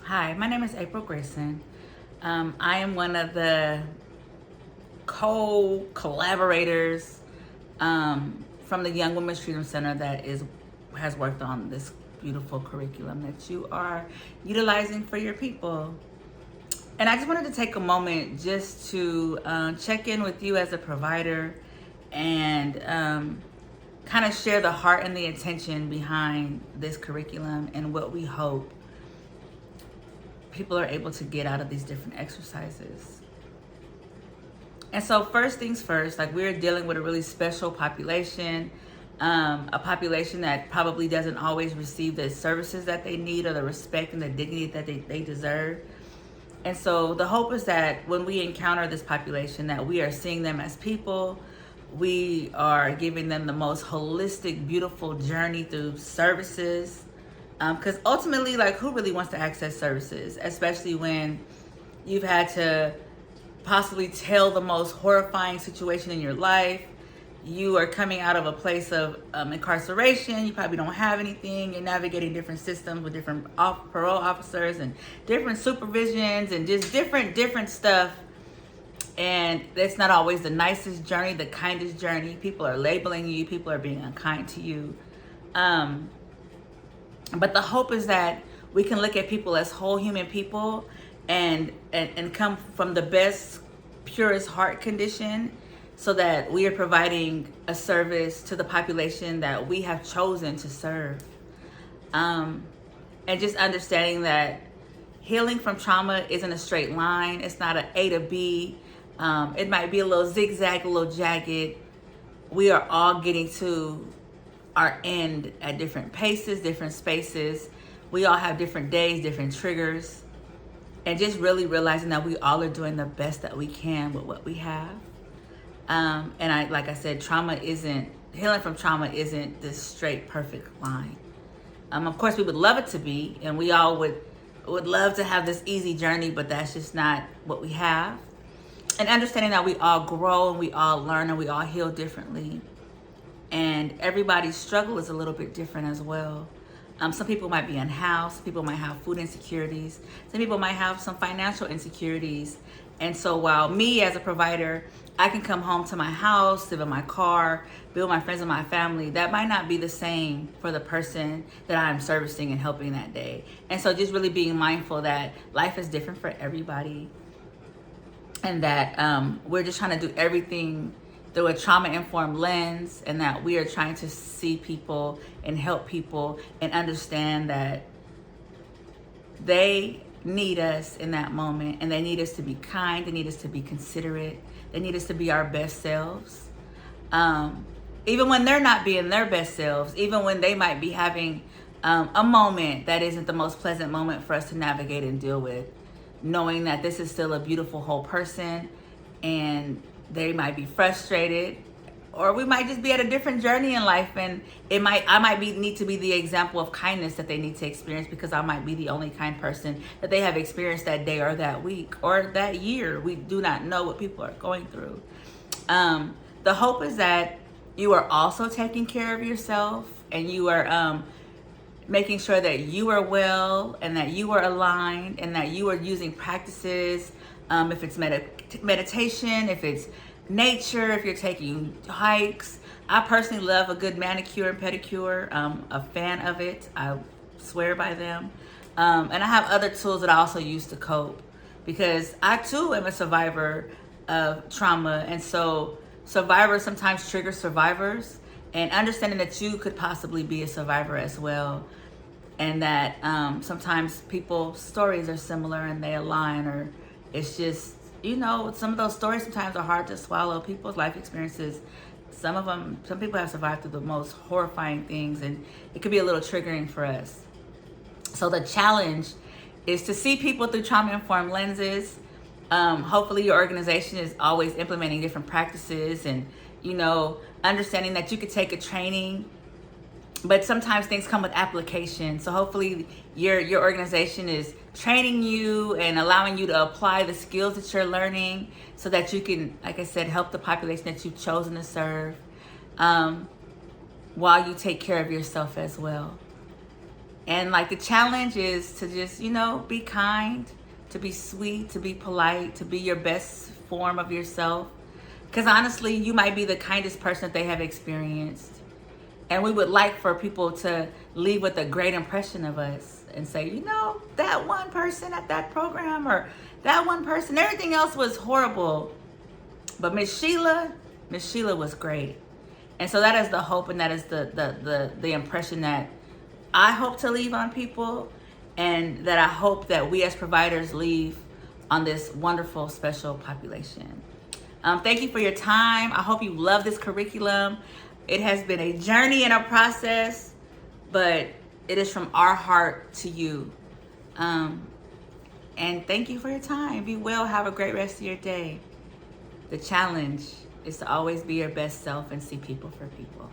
Hi, my name is April Grayson. I am one of the co-collaborators from the Young Women's Freedom Center that has worked on this beautiful curriculum that you are utilizing for your people. And I just wanted to take a moment just to check in with you as a provider and kind of share the heart and the intention behind this curriculum and what we hope people are able to get out of these different exercises. And so first things first, like we're dealing with a really special population, a population that probably doesn't always receive the services that they need or the respect and the dignity that they deserve. And so the hope is that when we encounter this population, that we are seeing them as people, we are giving them the most holistic, beautiful journey through services. Because ultimately, like, who really wants to access services, especially when you've had to possibly tell the most horrifying situation in your life? You are coming out of a place of incarceration. You probably don't have anything. You're navigating different systems with different parole officers and different supervisions and just different stuff. And it's not always the nicest journey, the kindest journey. People are labeling you. People are being unkind to you. But the hope is that we can look at people as whole human people and come from the best, purest heart condition, so that we are providing a service to the population that we have chosen to serve. And just understanding that healing from trauma isn't a straight line. It's not an A to B. It might be a little zigzag, a little jagged. We are all getting to our end at different paces, different spaces. We all have different days, different triggers, and just really realizing that we all are doing the best that we can with what we have. And like I said, healing from trauma isn't this straight, perfect line. Of course, we would love it to be, and we all would love to have this easy journey, but that's just not what we have. And understanding that we all grow and we all learn and we all heal differently. And everybody's struggle is a little bit different as well. Some people might be unhoused, some people might have food insecurities, some people might have some financial insecurities. And so while me as a provider, I can come home to my house, live in my car, be with my friends and my family, that might not be the same for the person that I'm servicing and helping that day. And so just really being mindful that life is different for everybody, and that we're just trying to do everything through a trauma-informed lens, and that we are trying to see people and help people and understand that they need us in that moment, and they need us to be kind, they need us to be considerate, they need us to be our best selves. Even when they're not being their best selves, even when they might be having a moment that isn't the most pleasant moment for us to navigate and deal with, knowing that this is still a beautiful whole person, and they might be frustrated, or we might just be at a different journey in life, and I might need to be the example of kindness that they need to experience, because I might be the only kind person that they have experienced that day or that week or that year. We do not know what people are going through. The hope is that you are also taking care of yourself, and you are making sure that you are well, and that you are aligned, and that you are using practices, if it's meditation, if it's nature, if you're taking hikes. I personally love a good manicure and pedicure. A fan of it. I swear by them. And I have other tools that I also use to cope, because I too am a survivor of trauma. And so survivors sometimes trigger survivors, and understanding that you could possibly be a survivor as well. And that sometimes people's stories are similar and they align, or it's just, some of those stories sometimes are hard to swallow. People's life experiences, some people have survived through the most horrifying things, and it could be a little triggering for us. So the challenge is to see people through trauma-informed lenses. Hopefully your organization is always implementing different practices, and, understanding that you could take a training, but sometimes things come with application. So hopefully your organization is training you and allowing you to apply the skills that you're learning, so that you can, like I said, help the population that you've chosen to serve, while you take care of yourself as well. And like the challenge is to just, be kind, to be sweet, to be polite, to be your best form of yourself. Because honestly, you might be the kindest person that they have experienced. And we would like for people to leave with a great impression of us and say, that one person at that program, or that one person, everything else was horrible. But Miss Sheila was great. And so that is the hope, and that is the impression that I hope to leave on people, and that I hope that we as providers leave on this wonderful, special population. Thank you for your time. I hope you love this curriculum. It has been a journey and a process, but it is from our heart to you. And thank you for your time. Be well. Have a great rest of your day. The challenge is to always be your best self and see people for people.